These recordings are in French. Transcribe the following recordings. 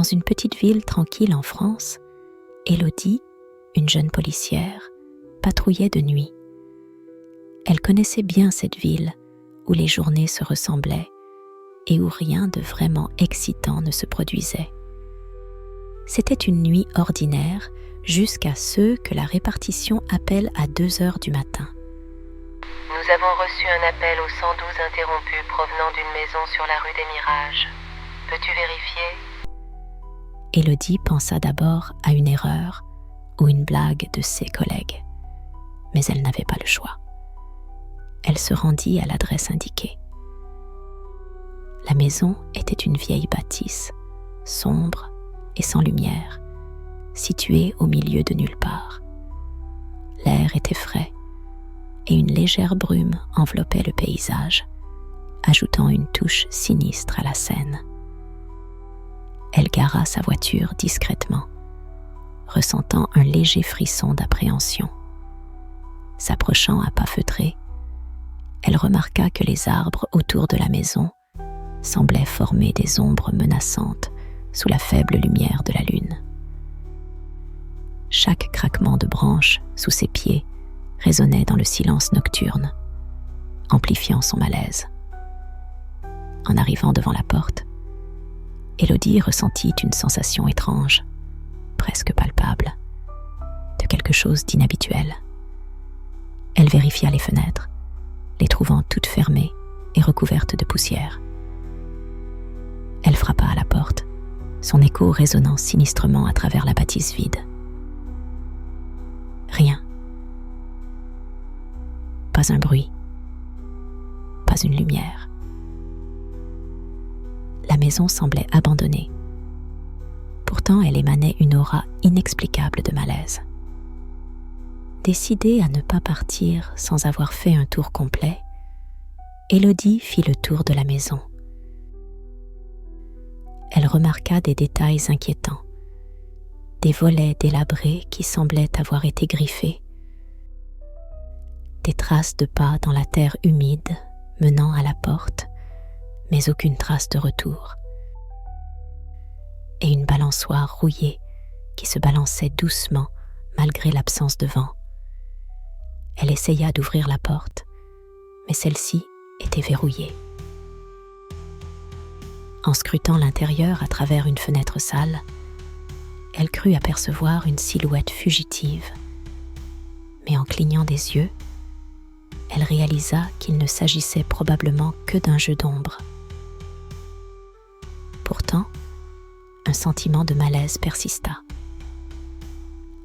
Dans une petite ville tranquille en France, Élodie, une jeune policière, patrouillait de nuit. Elle connaissait bien cette ville où les journées se ressemblaient et où rien de vraiment excitant ne se produisait. C'était une nuit ordinaire jusqu'à ce que la répartition appelle à 2 heures du matin. Nous avons reçu un appel au 112 interrompu provenant d'une maison sur la rue des Mirages. Peux-tu vérifier ? Élodie pensa d'abord à une erreur ou une blague de ses collègues, mais elle n'avait pas le choix. Elle se rendit à l'adresse indiquée. La maison était une vieille bâtisse, sombre et sans lumière, située au milieu de nulle part. L'air était frais et une légère brume enveloppait le paysage, ajoutant une touche sinistre à la scène. Elle gara sa voiture discrètement, ressentant un léger frisson d'appréhension. S'approchant à pas feutrés, elle remarqua que les arbres autour de la maison semblaient former des ombres menaçantes sous la faible lumière de la lune. Chaque craquement de branches sous ses pieds résonnait dans le silence nocturne, amplifiant son malaise. En arrivant devant la porte, Élodie ressentit une sensation étrange, presque palpable, de quelque chose d'inhabituel. Elle vérifia les fenêtres, les trouvant toutes fermées et recouvertes de poussière. Elle frappa à la porte, son écho résonnant sinistrement à travers la bâtisse vide. Rien. Pas un bruit, pas une lumière. La maison semblait abandonnée. Pourtant, elle émanait une aura inexplicable de malaise. Décidée à ne pas partir sans avoir fait un tour complet, Élodie fit le tour de la maison. Elle remarqua des détails inquiétants, des volets délabrés qui semblaient avoir été griffés, des traces de pas dans la terre humide menant à la porte, mais aucune trace de retour, et une balançoire rouillée qui se balançait doucement malgré l'absence de vent. Elle essaya d'ouvrir la porte, mais celle-ci était verrouillée. En scrutant l'intérieur à travers une fenêtre sale, elle crut apercevoir une silhouette fugitive. Mais en clignant des yeux, elle réalisa qu'il ne s'agissait probablement que d'un jeu d'ombre. Pourtant, un sentiment de malaise persista.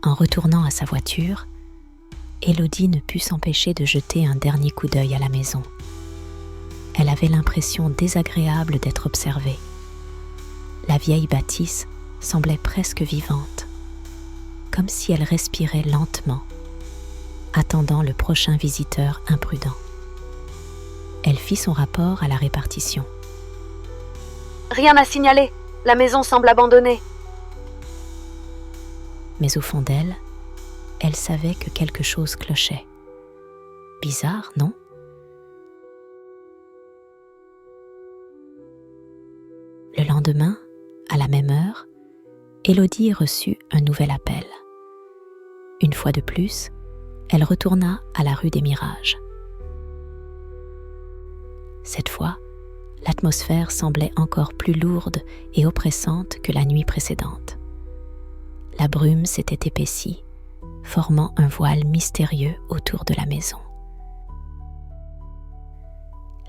En retournant à sa voiture, Élodie ne put s'empêcher de jeter un dernier coup d'œil à la maison. Elle avait l'impression désagréable d'être observée. La vieille bâtisse semblait presque vivante, comme si elle respirait lentement, attendant le prochain visiteur imprudent. Elle fit son rapport à la répartition. Rien à signaler, la maison semble abandonnée. Mais au fond d'elle, elle savait que quelque chose clochait. Bizarre, non ? Le lendemain, à la même heure, Élodie reçut un nouvel appel. Une fois de plus, elle retourna à la rue des Mirages. Cette fois, l'atmosphère semblait encore plus lourde et oppressante que la nuit précédente. La brume s'était épaissie, formant un voile mystérieux autour de la maison.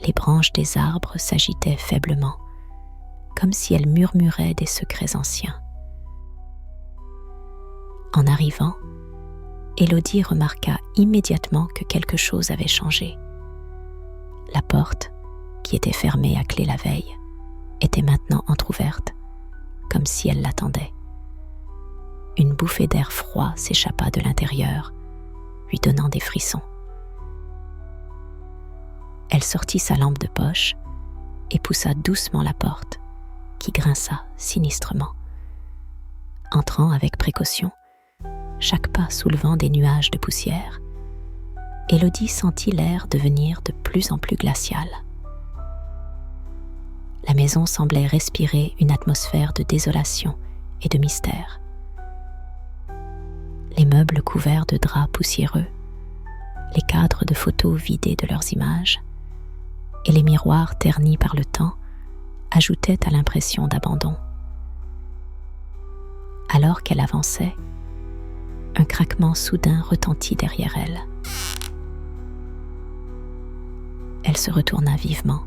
Les branches des arbres s'agitaient faiblement, comme si elles murmuraient des secrets anciens. En arrivant, Élodie remarqua immédiatement que quelque chose avait changé. La porte, qui était fermée à clé la veille, était maintenant entr'ouverte, comme si elle l'attendait. Une bouffée d'air froid s'échappa de l'intérieur, lui donnant des frissons. Elle sortit sa lampe de poche et poussa doucement la porte, qui grinça sinistrement. Entrant avec précaution, chaque pas soulevant des nuages de poussière, Élodie sentit l'air devenir de plus en plus glacial. La maison semblait respirer une atmosphère de désolation et de mystère. Les meubles couverts de draps poussiéreux, les cadres de photos vidés de leurs images et les miroirs ternis par le temps ajoutaient à l'impression d'abandon. Alors qu'elle avançait, un craquement soudain retentit derrière elle. Elle se retourna vivement,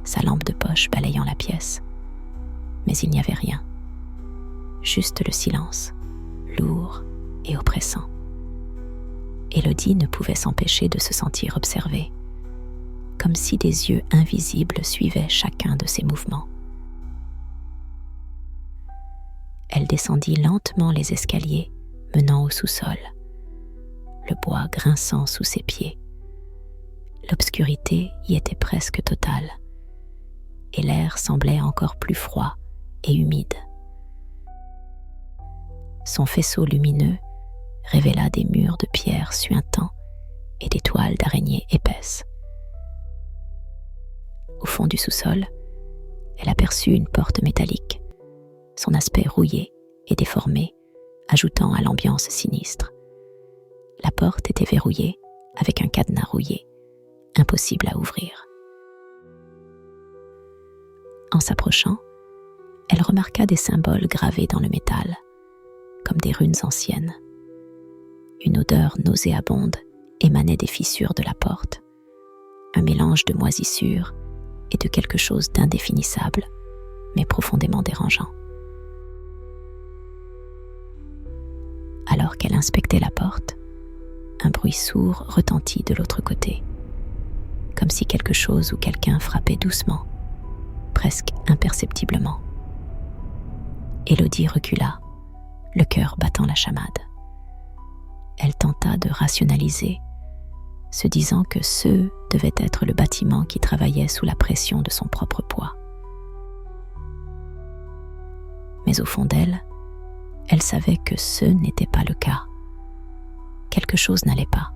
sa lampe de poche balayant la pièce. Mais il n'y avait rien, juste le silence, lourd et oppressant. Élodie ne pouvait s'empêcher de se sentir observée, comme si des yeux invisibles suivaient chacun de ses mouvements. Elle descendit lentement les escaliers menant au sous-sol, le bois grinçant sous ses pieds. L'obscurité y était presque totale, et l'air semblait encore plus froid et humide. Son faisceau lumineux révéla des murs de pierre suintants et des toiles d'araignées épaisses. Au fond du sous-sol, elle aperçut une porte métallique, son aspect rouillé et déformé, ajoutant à l'ambiance sinistre. La porte était verrouillée avec un cadenas rouillé, impossible à ouvrir. En s'approchant, elle remarqua des symboles gravés dans le métal, comme des runes anciennes. Une odeur nauséabonde émanait des fissures de la porte, un mélange de moisissure et de quelque chose d'indéfinissable, mais profondément dérangeant. Alors qu'elle inspectait la porte, un bruit sourd retentit de l'autre côté, comme si quelque chose ou quelqu'un frappait doucement, presque imperceptiblement. Élodie recula, le cœur battant la chamade. Elle tenta de rationaliser, se disant que ce devait être le bâtiment qui travaillait sous la pression de son propre poids. Mais au fond d'elle, elle savait que ce n'était pas le cas. Quelque chose n'allait pas.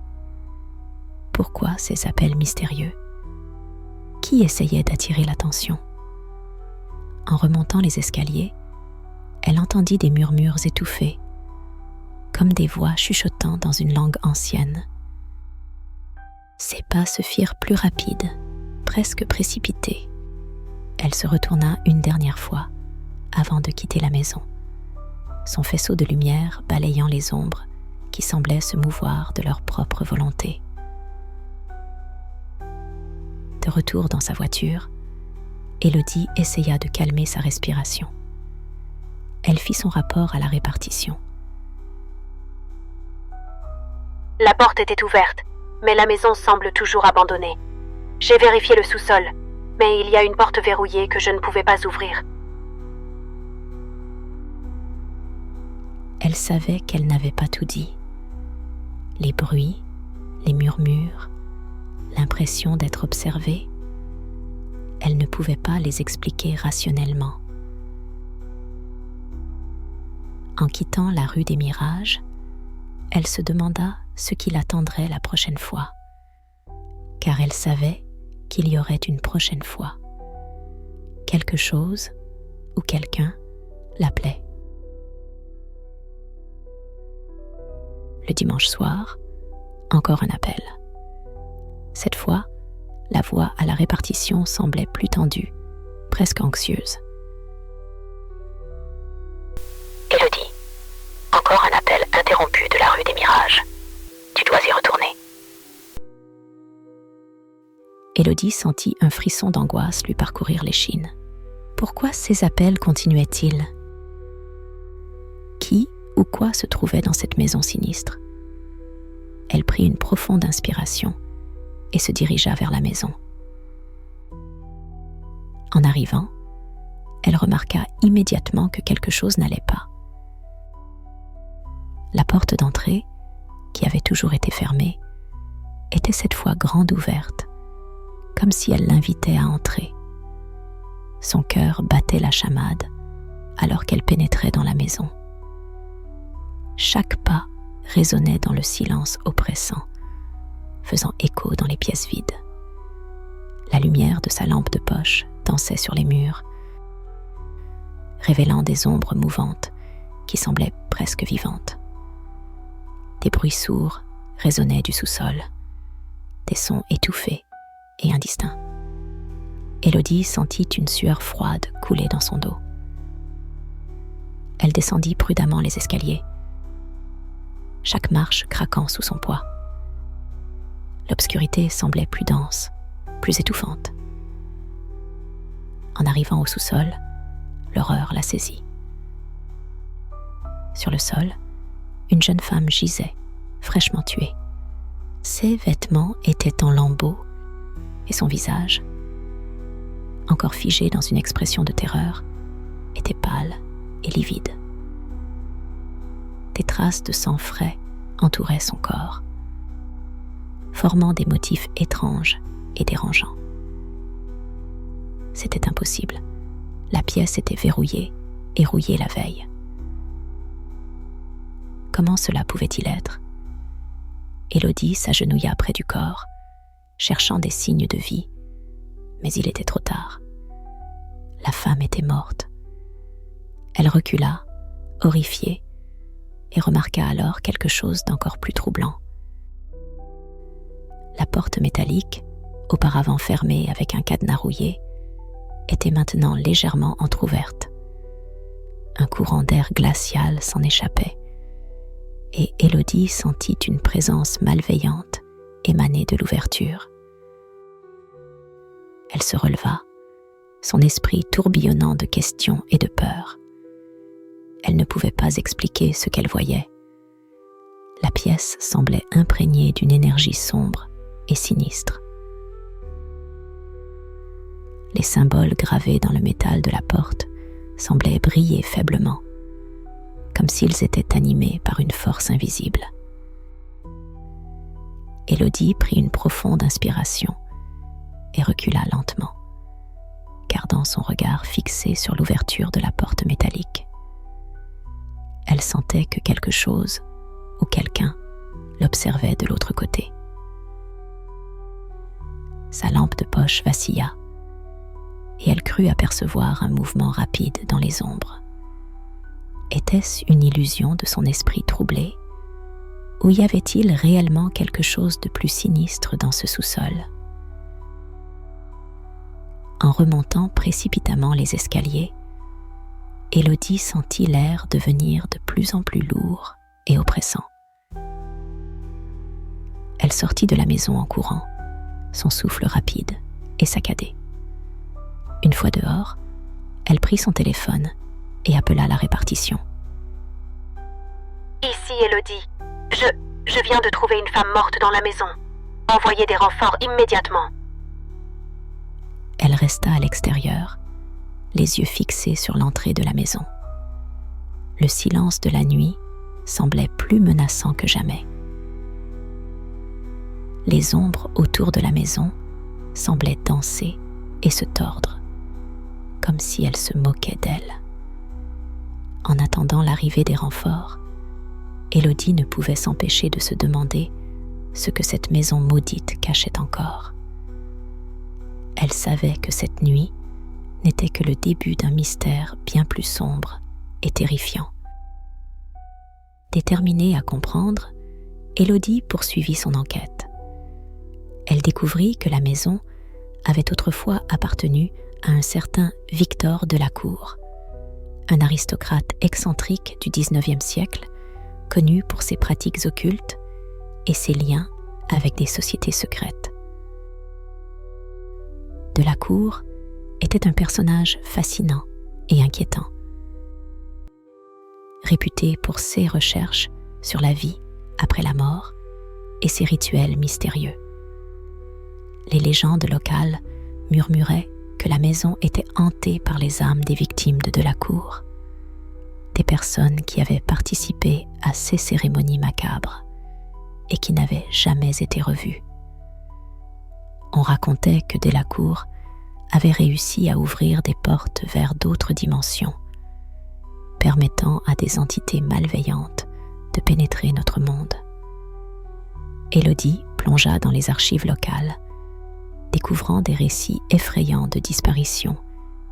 Pourquoi ces appels mystérieux? Qui essayait d'attirer l'attention? En remontant les escaliers, elle entendit des murmures étouffés, comme des voix chuchotant dans une langue ancienne. Ses pas se firent plus rapides, presque précipités. Elle se retourna une dernière fois avant de quitter la maison, son faisceau de lumière balayant les ombres qui semblaient se mouvoir de leur propre volonté. De retour dans sa voiture, Élodie essaya de calmer sa respiration. Elle fit son rapport à la répartition. La porte était ouverte, mais la maison semble toujours abandonnée. J'ai vérifié le sous-sol, mais il y a une porte verrouillée que je ne pouvais pas ouvrir. Elle savait qu'elle n'avait pas tout dit. Les bruits, les murmures, l'impression d'être observée, elle ne pouvait pas les expliquer rationnellement. En quittant la rue des Mirages, elle se demanda ce qui l'attendrait la prochaine fois, car elle savait qu'il y aurait une prochaine fois. Quelque chose ou quelqu'un l'appelait. Le dimanche soir, encore un appel. Cette fois, la voix à la répartition semblait plus tendue, presque anxieuse. Élodie, encore un appel interrompu de la rue des Mirages. Tu dois y retourner. Élodie sentit un frisson d'angoisse lui parcourir l'échine. Pourquoi ces appels continuaient-ils? Qui ou quoi se trouvait dans cette maison sinistre? Elle prit une profonde inspiration et se dirigea vers la maison. En arrivant, elle remarqua immédiatement que quelque chose n'allait pas. La porte d'entrée, qui avait toujours été fermée, était cette fois grande ouverte, comme si elle l'invitait à entrer. Son cœur battait la chamade alors qu'elle pénétrait dans la maison. Chaque pas résonnait dans le silence oppressant, faisant écho dans les pièces vides. La lumière de sa lampe de poche dansaient sur les murs, révélant des ombres mouvantes qui semblaient presque vivantes. Des bruits sourds résonnaient du sous-sol, des sons étouffés et indistincts. Élodie sentit une sueur froide couler dans son dos. Elle descendit prudemment les escaliers, chaque marche craquant sous son poids. L'obscurité semblait plus dense, plus étouffante. En arrivant au sous-sol, l'horreur la saisit. Sur le sol, une jeune femme gisait, fraîchement tuée. Ses vêtements étaient en lambeaux et son visage, encore figé dans une expression de terreur, était pâle et livide. Des traces de sang frais entouraient son corps, formant des motifs étranges et dérangeants. C'était impossible. La pièce était verrouillée et rouillée la veille. Comment cela pouvait-il être? Élodie s'agenouilla près du corps, cherchant des signes de vie, mais il était trop tard. La femme était morte. Elle recula, horrifiée, et remarqua alors quelque chose d'encore plus troublant. La porte métallique, auparavant fermée avec un cadenas rouillé, était maintenant légèrement entr'ouverte. Un courant d'air glacial s'en échappait, et Élodie sentit une présence malveillante émaner de l'ouverture. Elle se releva, son esprit tourbillonnant de questions et de peurs. Elle ne pouvait pas expliquer ce qu'elle voyait. La pièce semblait imprégnée d'une énergie sombre et sinistre. Les symboles gravés dans le métal de la porte semblaient briller faiblement, comme s'ils étaient animés par une force invisible. Élodie prit une profonde inspiration et recula lentement, gardant son regard fixé sur l'ouverture de la porte métallique. Elle sentait que quelque chose ou quelqu'un l'observait de l'autre côté. Sa lampe de poche vacilla et elle crut apercevoir un mouvement rapide dans les ombres. Était-ce une illusion de son esprit troublé, ou y avait-il réellement quelque chose de plus sinistre dans ce sous-sol? En remontant précipitamment les escaliers, Élodie sentit l'air devenir de plus en plus lourd et oppressant. Elle sortit de la maison en courant, son souffle rapide et saccadé. Une fois dehors, elle prit son téléphone et appela la répartition. Ici, Élodie. Je viens de trouver une femme morte dans la maison. Envoyez des renforts immédiatement. Elle resta à l'extérieur, les yeux fixés sur l'entrée de la maison. Le silence de la nuit semblait plus menaçant que jamais. Les ombres autour de la maison semblaient danser et se tordre, comme si elles se moquaient d'elle. En attendant l'arrivée des renforts, Élodie ne pouvait s'empêcher de se demander ce que cette maison maudite cachait encore. Elle savait que cette nuit n'était que le début d'un mystère bien plus sombre et terrifiant. Déterminée à comprendre, Élodie poursuivit son enquête. Elle découvrit que la maison avait autrefois appartenu à un certain Victor de la Cour, un aristocrate excentrique du XIXe siècle, connu pour ses pratiques occultes et ses liens avec des sociétés secrètes. De la Cour était un personnage fascinant et inquiétant, réputé pour ses recherches sur la vie après la mort et ses rituels mystérieux. Les légendes locales murmuraient que la maison était hantée par les âmes des victimes de la Cour, des personnes qui avaient participé à ces cérémonies macabres et qui n'avaient jamais été revues. On racontait que Delacour avait réussi à ouvrir des portes vers d'autres dimensions, permettant à des entités malveillantes de pénétrer notre monde. Élodie plongea dans les archives locales découvrant des récits effrayants de disparitions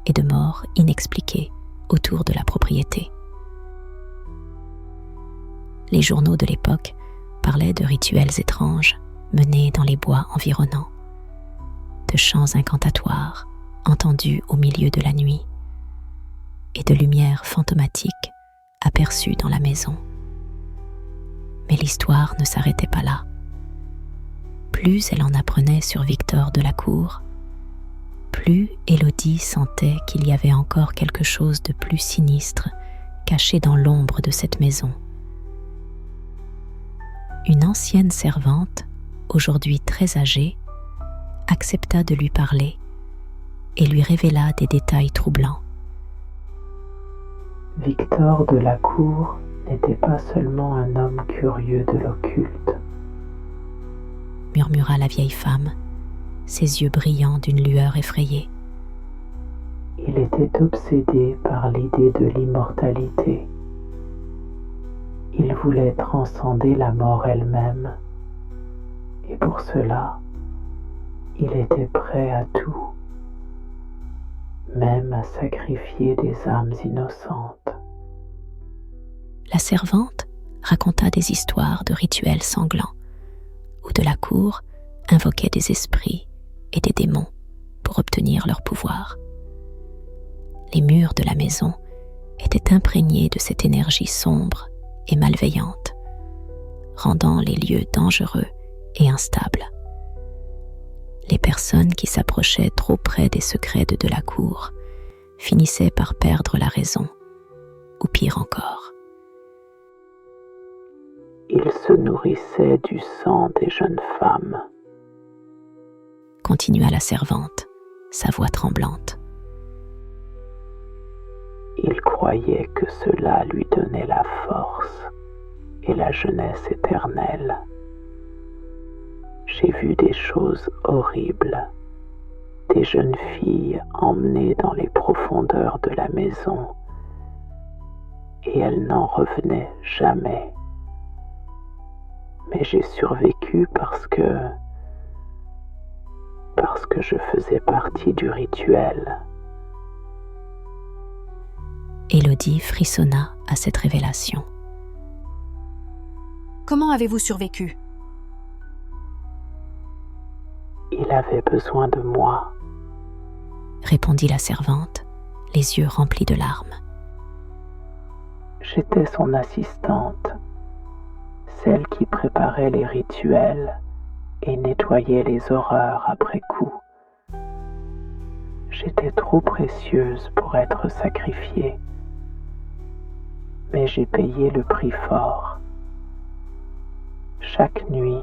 et de morts inexpliquées autour de la propriété. Les journaux de l'époque parlaient de rituels étranges menés dans les bois environnants, de chants incantatoires entendus au milieu de la nuit et de lumières fantomatiques aperçues dans la maison. Mais l'histoire ne s'arrêtait pas là. Plus elle en apprenait sur Victor Delacour, plus Élodie sentait qu'il y avait encore quelque chose de plus sinistre caché dans l'ombre de cette maison. Une ancienne servante, aujourd'hui très âgée, accepta de lui parler et lui révéla des détails troublants. Victor Delacour n'était pas seulement un homme curieux de l'occulte, murmura la vieille femme, ses yeux brillants d'une lueur effrayée. Il était obsédé par l'idée de l'immortalité. Il voulait transcender la mort elle-même, et pour cela, il était prêt à tout, même à sacrifier des âmes innocentes. La servante raconta des histoires de rituels sanglants, où Delacour invoquait des esprits et des démons pour obtenir leur pouvoir. Les murs de la maison étaient imprégnés de cette énergie sombre et malveillante, rendant les lieux dangereux et instables. Les personnes qui s'approchaient trop près des secrets de Delacour finissaient par perdre la raison, ou pire encore. Il se nourrissait du sang des jeunes femmes, continua la servante, sa voix tremblante. Il croyait que cela lui donnait la force et la jeunesse éternelle. J'ai vu des choses horribles, des jeunes filles emmenées dans les profondeurs de la maison, et elles n'en revenaient jamais. Mais j'ai survécu parce que je faisais partie du rituel. Élodie frissonna à cette révélation. Comment avez-vous survécu ? Il avait besoin de moi, répondit la servante, les yeux remplis de larmes. J'étais son assistante, celle qui préparait les rituels et nettoyait les horreurs après coup. J'étais trop précieuse pour être sacrifiée, mais j'ai payé le prix fort. Chaque nuit,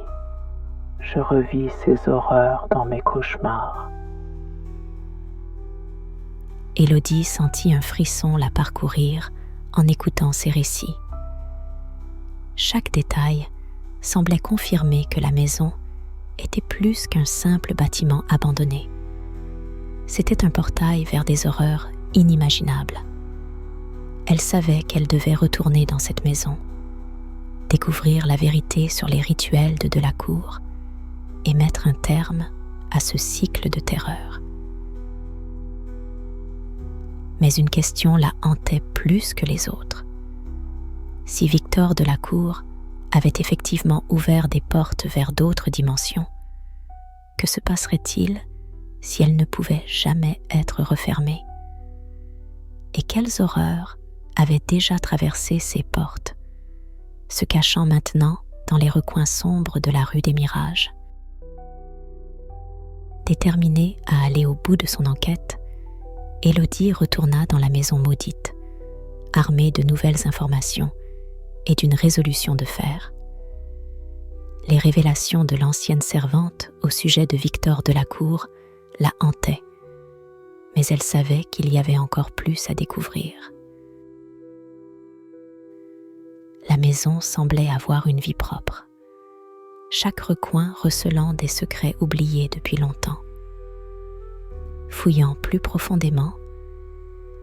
je revis ces horreurs dans mes cauchemars. Élodie sentit un frisson la parcourir en écoutant ces récits. Chaque détail semblait confirmer que la maison était plus qu'un simple bâtiment abandonné. C'était un portail vers des horreurs inimaginables. Elle savait qu'elle devait retourner dans cette maison, découvrir la vérité sur les rituels de Delacour et mettre un terme à ce cycle de terreur. Mais une question la hantait plus que les autres. Si Victor Delacour avait effectivement ouvert des portes vers d'autres dimensions, que se passerait-il si elles ne pouvaient jamais être refermées? Et quelles horreurs avaient déjà traversé ces portes, se cachant maintenant dans les recoins sombres de la rue des Mirages? Déterminée à aller au bout de son enquête, Élodie retourna dans la maison maudite, armée de nouvelles informations et d'une résolution de fer. Les révélations de l'ancienne servante au sujet de Victor Delacour la hantaient, mais elle savait qu'il y avait encore plus à découvrir. La maison semblait avoir une vie propre, chaque recoin recelant des secrets oubliés depuis longtemps. Fouillant plus profondément,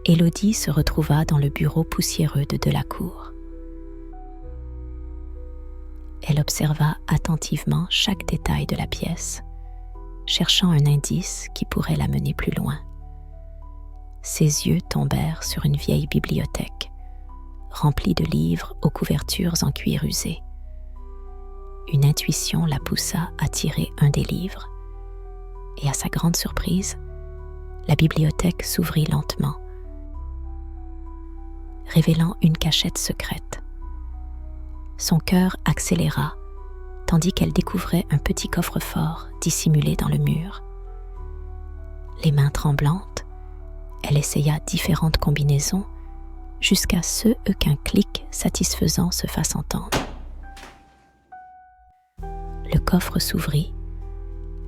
Élodie se retrouva dans le bureau poussiéreux de Delacour. Elle observa attentivement chaque détail de la pièce, cherchant un indice qui pourrait la mener plus loin. Ses yeux tombèrent sur une vieille bibliothèque, remplie de livres aux couvertures en cuir usé. Une intuition la poussa à tirer un des livres, et à sa grande surprise, la bibliothèque s'ouvrit lentement, révélant une cachette secrète. Son cœur accéléra, tandis qu'elle découvrait un petit coffre-fort dissimulé dans le mur. Les mains tremblantes, elle essaya différentes combinaisons jusqu'à ce qu'un clic satisfaisant se fasse entendre. Le coffre s'ouvrit,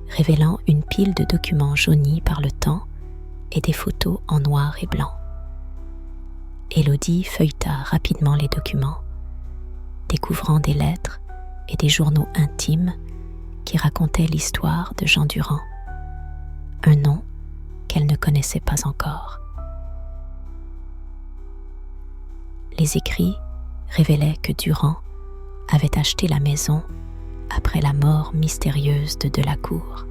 révélant une pile de documents jaunis par le temps et des photos en noir et blanc. Élodie feuilleta rapidement les documents, découvrant des lettres et des journaux intimes qui racontaient l'histoire de Jean Durand, un nom qu'elle ne connaissait pas encore. Les écrits révélaient que Durand avait acheté la maison après la mort mystérieuse de Delacour.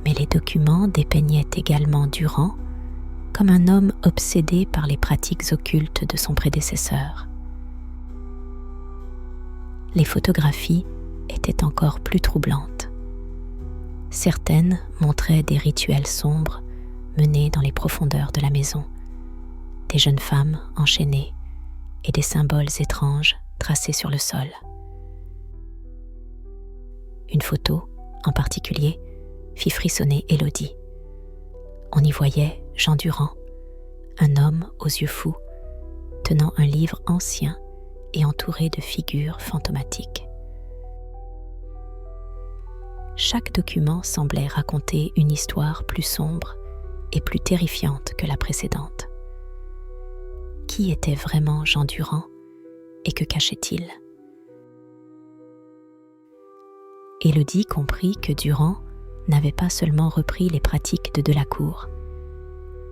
Mais les documents dépeignaient également Durand comme un homme obsédé par les pratiques occultes de son prédécesseur. Les photographies étaient encore plus troublantes. Certaines montraient des rituels sombres menés dans les profondeurs de la maison, des jeunes femmes enchaînées et des symboles étranges tracés sur le sol. Une photo, en particulier, fit frissonner Élodie. On y voyait Jean Durand, un homme aux yeux fous, tenant un livre ancien et entouré de figures fantomatiques. Chaque document semblait raconter une histoire plus sombre et plus terrifiante que la précédente. Qui était vraiment Jean Durand et que cachait-il ? Élodie comprit que Durand n'avait pas seulement repris les pratiques de Delacour,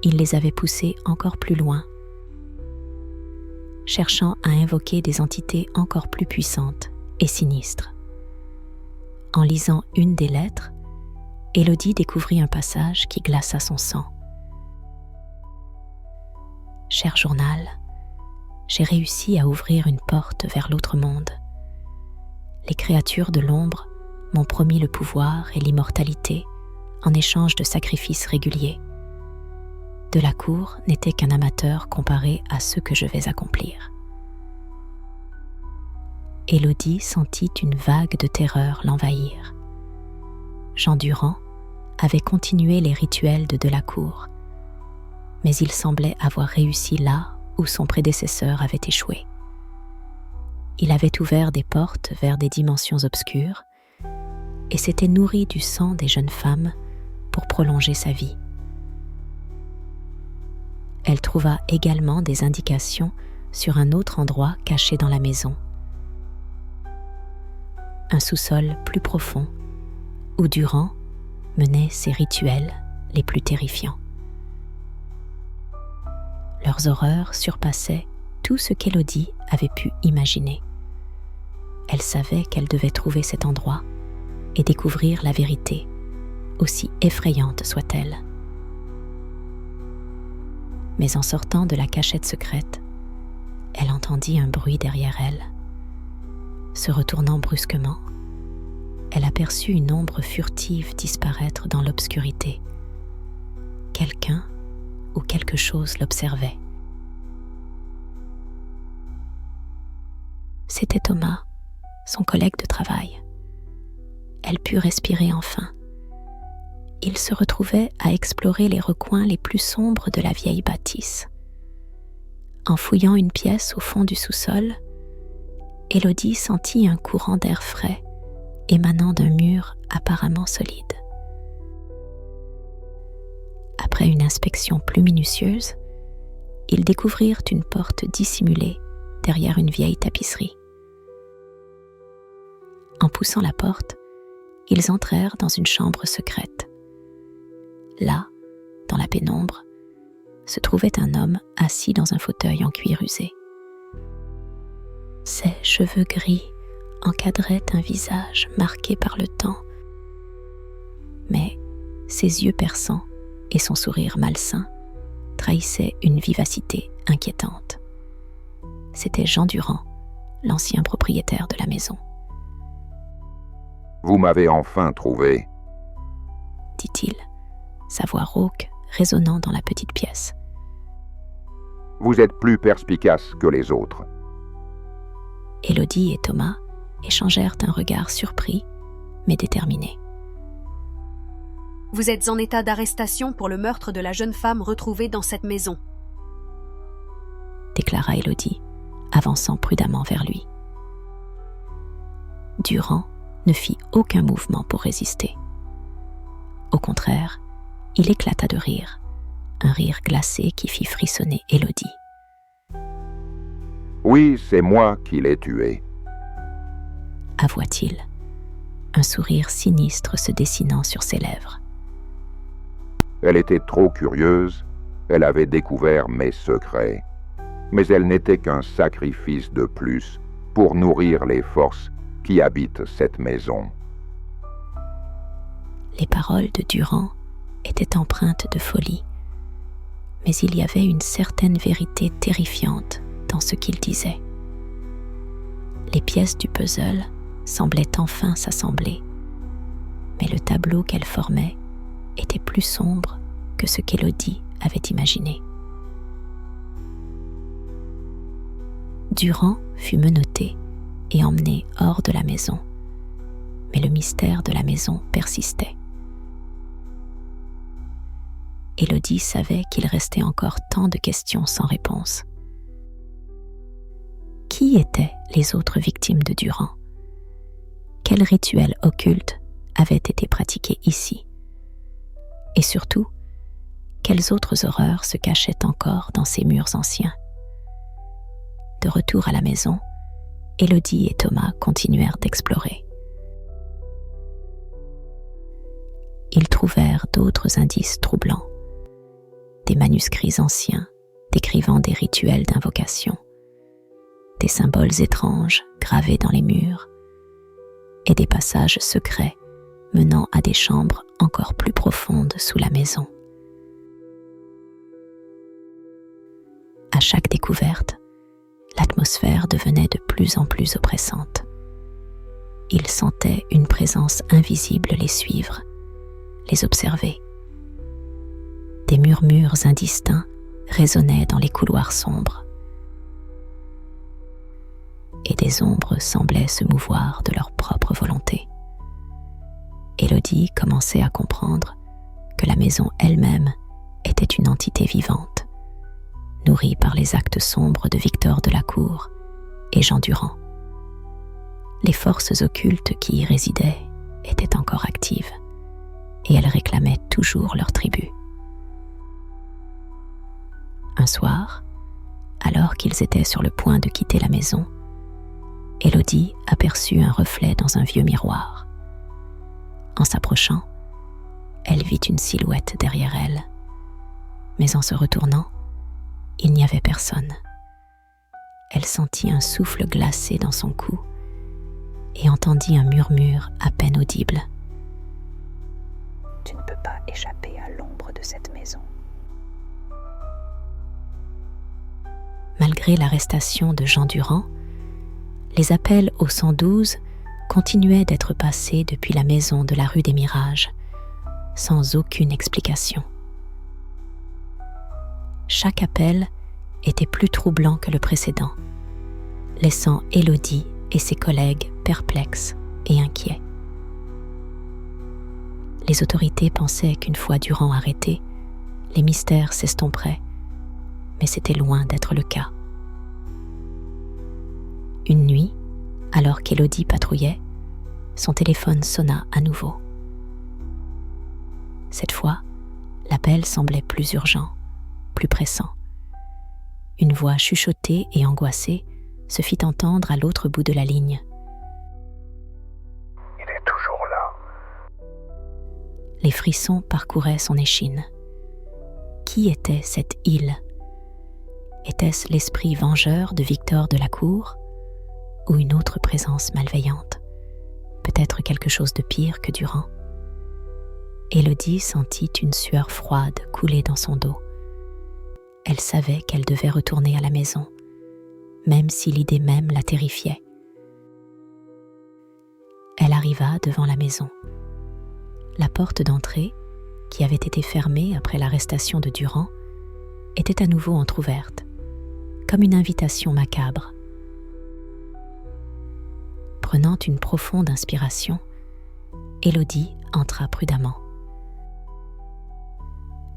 il les avait poussées encore plus loin, cherchant à invoquer des entités encore plus puissantes et sinistres. En lisant une des lettres, Élodie découvrit un passage qui glaça son sang. « Cher journal, j'ai réussi à ouvrir une porte vers l'autre monde. Les créatures de l'ombre m'ont promis le pouvoir et l'immortalité en échange de sacrifices réguliers. Delacour n'était qu'un amateur comparé à ce que je vais accomplir. » Élodie sentit une vague de terreur l'envahir. Jean Durand avait continué les rituels de Delacour, mais il semblait avoir réussi là où son prédécesseur avait échoué. Il avait ouvert des portes vers des dimensions obscures et s'était nourri du sang des jeunes femmes pour prolonger sa vie. Elle trouva également des indications sur un autre endroit caché dans la maison. Un sous-sol plus profond où Durand menait ses rituels les plus terrifiants. Leurs horreurs surpassaient tout ce qu'Élodie avait pu imaginer. Elle savait qu'elle devait trouver cet endroit et découvrir la vérité, aussi effrayante soit-elle. Mais en sortant de la cachette secrète, elle entendit un bruit derrière elle. Se retournant brusquement, elle aperçut une ombre furtive disparaître dans l'obscurité. Quelqu'un ou quelque chose l'observait. C'était Thomas, son collègue de travail. Elle put respirer enfin. Il se retrouvait à explorer les recoins les plus sombres de la vieille bâtisse. En fouillant une pièce au fond du sous-sol, Élodie sentit un courant d'air frais émanant d'un mur apparemment solide. Après une inspection plus minutieuse, ils découvrirent une porte dissimulée derrière une vieille tapisserie. En poussant la porte, ils entrèrent dans une chambre secrète. Là, dans la pénombre, se trouvait un homme assis dans un fauteuil en cuir usé. Ses cheveux gris encadraient un visage marqué par le temps, Mais ses yeux perçants et son sourire malsain trahissaient une vivacité inquiétante. C'était Jean Durand, l'ancien propriétaire de la maison. « Vous m'avez enfin trouvé, » dit-il, sa voix rauque résonnant dans la petite pièce. « Vous êtes plus perspicace que les autres. » Élodie et Thomas échangèrent un regard surpris, mais déterminé. « Vous êtes en état d'arrestation pour le meurtre de la jeune femme retrouvée dans cette maison, » déclara Élodie, avançant prudemment vers lui. Durand ne fit aucun mouvement pour résister. Au contraire, il éclata de rire, un rire glacé qui fit frissonner Élodie. « Oui, c'est moi qui l'ai tuée, » avoua-t-il, un sourire sinistre se dessinant sur ses lèvres. « Elle était trop curieuse, elle avait découvert mes secrets, mais elle n'était qu'un sacrifice de plus pour nourrir les forces qui habitent cette maison. » Les paroles de Durand étaient empreintes de folie, mais il y avait une certaine vérité terrifiante dans ce qu'il disait. Les pièces du puzzle semblaient enfin s'assembler, mais le tableau qu'elles formaient était plus sombre que ce qu'Élodie avait imaginé. Durand fut menotté et emmené hors de la maison, mais le mystère de la maison persistait. Élodie savait qu'il restait encore tant de questions sans réponse. Qui étaient les autres victimes de Durand? Quels rituels occultes avaient été pratiqués ici? Et surtout, quelles autres horreurs se cachaient encore dans ces murs anciens? De retour à la maison, Élodie et Thomas continuèrent d'explorer. Ils trouvèrent d'autres indices troublants, des manuscrits anciens décrivant des rituels d'invocation, des symboles étranges gravés dans les murs et des passages secrets menant à des chambres encore plus profondes sous la maison. À chaque découverte, l'atmosphère devenait de plus en plus oppressante. Ils sentaient une présence invisible les suivre, les observer. Des murmures indistincts résonnaient dans les couloirs sombres. Et des ombres semblaient se mouvoir de leur propre volonté. Élodie commençait à comprendre que la maison elle-même était une entité vivante, nourrie par les actes sombres de Victor Delacour et Jean Durand. Les forces occultes qui y résidaient étaient encore actives, et elles réclamaient toujours leur tribut. Un soir, alors qu'ils étaient sur le point de quitter la maison, Élodie aperçut un reflet dans un vieux miroir. En s'approchant, elle vit une silhouette derrière elle, mais en se retournant, il n'y avait personne. Elle sentit un souffle glacé dans son cou et entendit un murmure à peine audible. « Tu ne peux pas échapper à l'ombre de cette maison. » Malgré l'arrestation de Jean Durand, les appels au 112 continuaient d'être passés depuis la maison de la rue des Mirages, sans aucune explication. Chaque appel était plus troublant que le précédent, laissant Élodie et ses collègues perplexes et inquiets. Les autorités pensaient qu'une fois Durand arrêté, les mystères s'estomperaient, mais c'était loin d'être le cas. Une nuit, alors qu'Élodie patrouillait, son téléphone sonna à nouveau. Cette fois, l'appel semblait plus urgent, plus pressant. Une voix chuchotée et angoissée se fit entendre à l'autre bout de la ligne. « Il est toujours là. » Les frissons parcouraient son échine. Qui était cette île? Était-ce l'esprit vengeur de Victor Delacour ou une autre présence malveillante? Peut-être quelque chose de pire que Durand. Élodie sentit une sueur froide couler dans son dos. Elle savait qu'elle devait retourner à la maison, même si l'idée même la terrifiait. Elle arriva devant la maison. La porte d'entrée, qui avait été fermée après l'arrestation de Durand, était à nouveau entr'ouverte, comme une invitation macabre. Prenant une profonde inspiration, Élodie entra prudemment.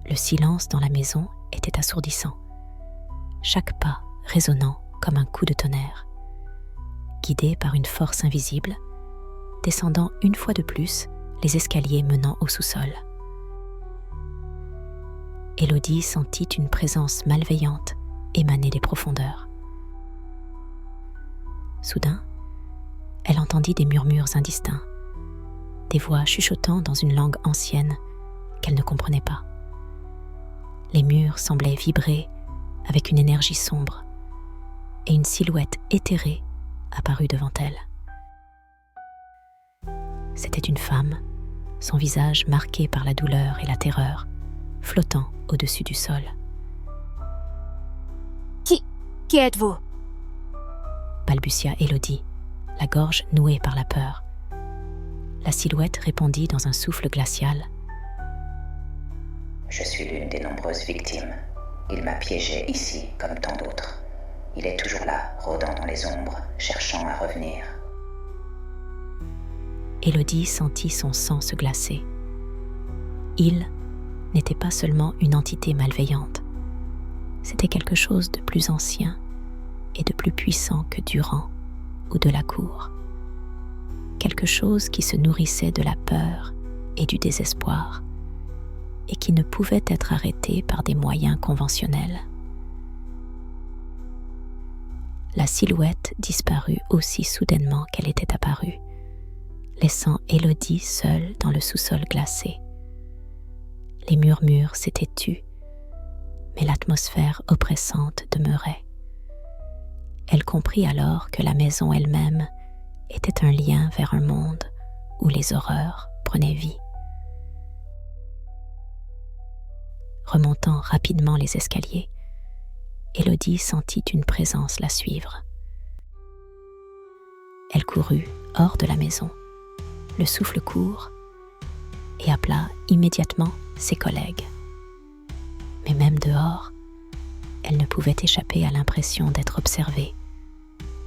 Le silence dans la maison était assourdissant, chaque pas résonnant comme un coup de tonnerre. Guidée par une force invisible, descendant une fois de plus les escaliers menant au sous-sol. Élodie sentit une présence malveillante émaner des profondeurs. Soudain, elle entendit des murmures indistincts, des voix chuchotant dans une langue ancienne qu'elle ne comprenait pas. Les murs semblaient vibrer avec une énergie sombre, et une silhouette éthérée apparut devant elle. C'était une femme, son visage marqué par la douleur et la terreur, flottant au-dessus du sol. Qui êtes-vous ? Balbutia Élodie, la gorge nouée par la peur. La silhouette répondit dans un souffle glacial. Je suis l'une des nombreuses victimes. Il m'a piégée ici, comme tant d'autres. Il est toujours là, rôdant dans les ombres, cherchant à revenir. Élodie sentit son sang se glacer. Il n'était pas seulement une entité malveillante. C'était quelque chose de plus ancien et de plus puissant que Durand ou de la cour. Quelque chose qui se nourrissait de la peur et du désespoir et qui ne pouvait être arrêté par des moyens conventionnels. La silhouette disparut aussi soudainement qu'elle était apparue, laissant Élodie seule dans le sous-sol glacé. Les murmures s'étaient tus, mais l'atmosphère oppressante demeurait. Elle comprit alors que la maison elle-même était un lien vers un monde où les horreurs prenaient vie. Remontant rapidement les escaliers, Élodie sentit une présence la suivre. Elle courut hors de la maison, le souffle court, et appela immédiatement ses collègues. Mais même dehors, elle ne pouvait échapper à l'impression d'être observée,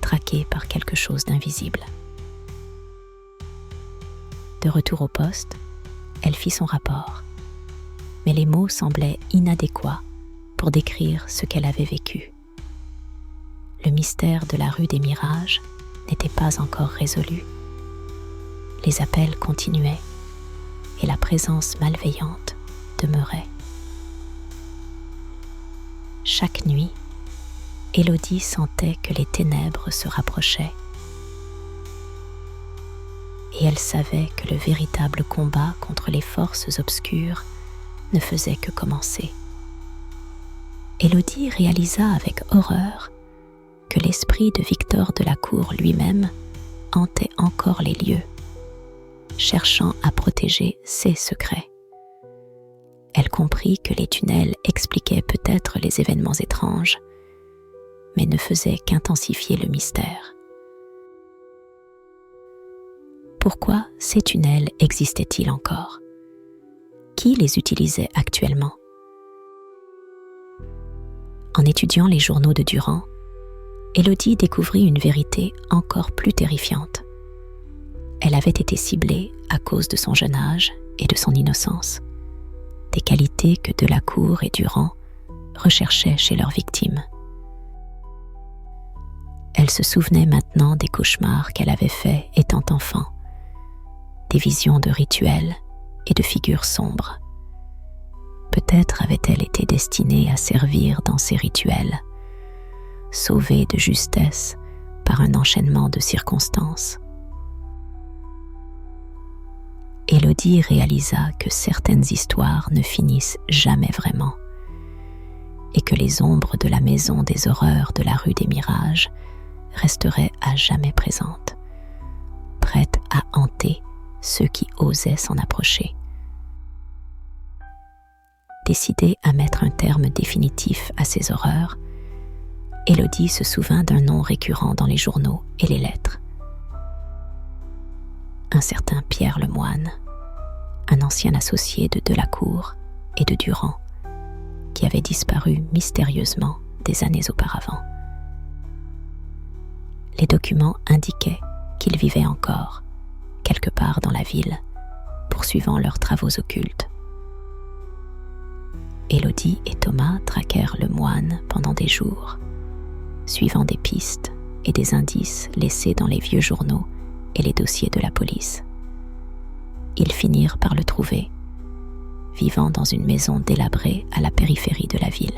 traquée par quelque chose d'invisible. De retour au poste, elle fit son rapport, mais les mots semblaient inadéquats pour décrire ce qu'elle avait vécu. Le mystère de la rue des Mirages n'était pas encore résolu. Les appels continuaient et la présence malveillante demeurait. Chaque nuit, Élodie sentait que les ténèbres se rapprochaient. Et elle savait que le véritable combat contre les forces obscures ne faisait que commencer. Élodie réalisa avec horreur que l'esprit de Victor de la Cour lui-même hantait encore les lieux, cherchant à protéger ses secrets. Elle comprit que les tunnels expliquaient peut-être les événements étranges, mais ne faisaient qu'intensifier le mystère. Pourquoi ces tunnels existaient-ils encore ? Qui les utilisait actuellement ? En étudiant les journaux de Durand, Élodie découvrit une vérité encore plus terrifiante. Elle avait été ciblée à cause de son jeune âge et de son innocence, des qualités que Delacour et Durand recherchaient chez leurs victimes. Elle se souvenait maintenant des cauchemars qu'elle avait faits étant enfant, des visions de rituels et de figures sombres. Peut-être avait-elle été destinée à servir dans ces rituels, sauvée de justesse par un enchaînement de circonstances. Élodie réalisa que certaines histoires ne finissent jamais vraiment et que les ombres de la maison des horreurs de la rue des Mirages resteraient à jamais présentes, prêtes à hanter ceux qui osaient s'en approcher. Décidée à mettre un terme définitif à ces horreurs, Élodie se souvint d'un nom récurrent dans les journaux et les lettres. Un certain Pierre Lemoine, un ancien associé de Delacour et de Durand, qui avait disparu mystérieusement des années auparavant. Les documents indiquaient qu'ils vivaient encore, quelque part dans la ville, poursuivant leurs travaux occultes. Élodie et Thomas traquèrent Lemoine pendant des jours, suivant des pistes et des indices laissés dans les vieux journaux et les dossiers de la police. Ils finirent par le trouver, vivant dans une maison délabrée à la périphérie de la ville.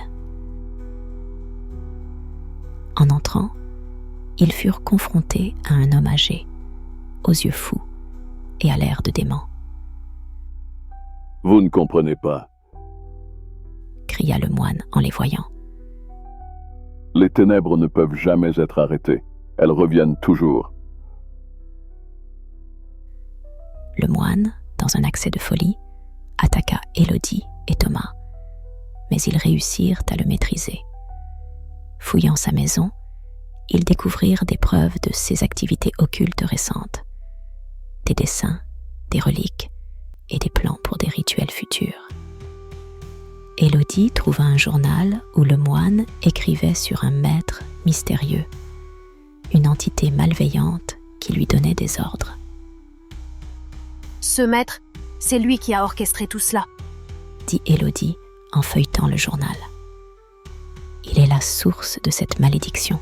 En entrant, ils furent confrontés à un homme âgé, aux yeux fous et à l'air de dément. « Vous ne comprenez pas. » cria Lemoine en les voyant. « Les ténèbres ne peuvent jamais être arrêtées. Elles reviennent toujours. » Lemoine, dans un accès de folie, attaqua Élodie et Thomas, mais ils réussirent à le maîtriser. Fouillant sa maison, ils découvrirent des preuves de ses activités occultes récentes, des dessins, des reliques et des plans pour des rituels futurs. Élodie trouva un journal où Lemoine écrivait sur un maître mystérieux, une entité malveillante qui lui donnait des ordres. Ce maître, c'est lui qui a orchestré tout cela, dit Élodie en feuilletant le journal. Il est la source de cette malédiction.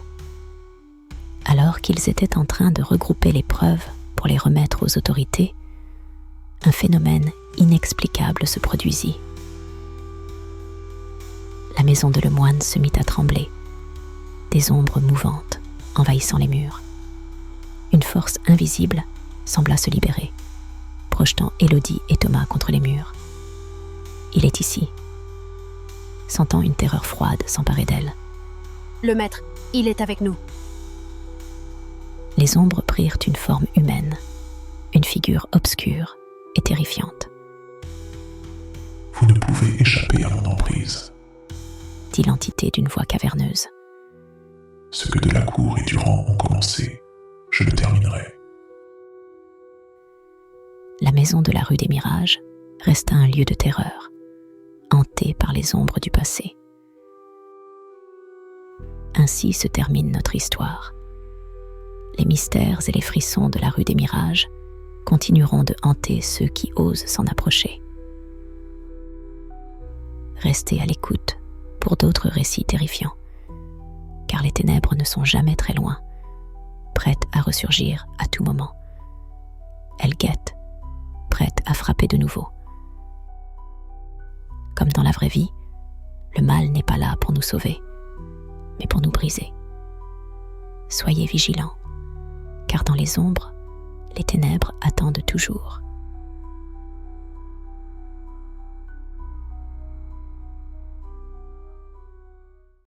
Alors qu'ils étaient en train de regrouper les preuves pour les remettre aux autorités, un phénomène inexplicable se produisit. La maison de Lemoine se mit à trembler, des ombres mouvantes envahissant les murs. Une force invisible sembla se libérer, projetant Élodie et Thomas contre les murs. Il est ici. Sentant une terreur froide s'emparer d'elle. Le maître, il est avec nous. Les ombres prirent une forme humaine, une figure obscure et terrifiante. « Vous ne pouvez échapper à mon emprise, » dit l'entité d'une voix caverneuse. « Ce que Delacour et Durand ont commencé, je le terminerai. » La maison de la rue des Mirages resta un lieu de terreur, hanté par les ombres du passé. Ainsi se termine notre histoire. Les mystères et les frissons de la rue des Mirages continueront de hanter ceux qui osent s'en approcher. Restez à l'écoute pour d'autres récits terrifiants, car les ténèbres ne sont jamais très loin, prêtes à ressurgir à tout moment. Elles guettent, prêtes à frapper de nouveau. Comme dans la vraie vie, le mal n'est pas là pour nous sauver, mais pour nous briser. Soyez vigilants, car dans les ombres, les ténèbres attendent toujours.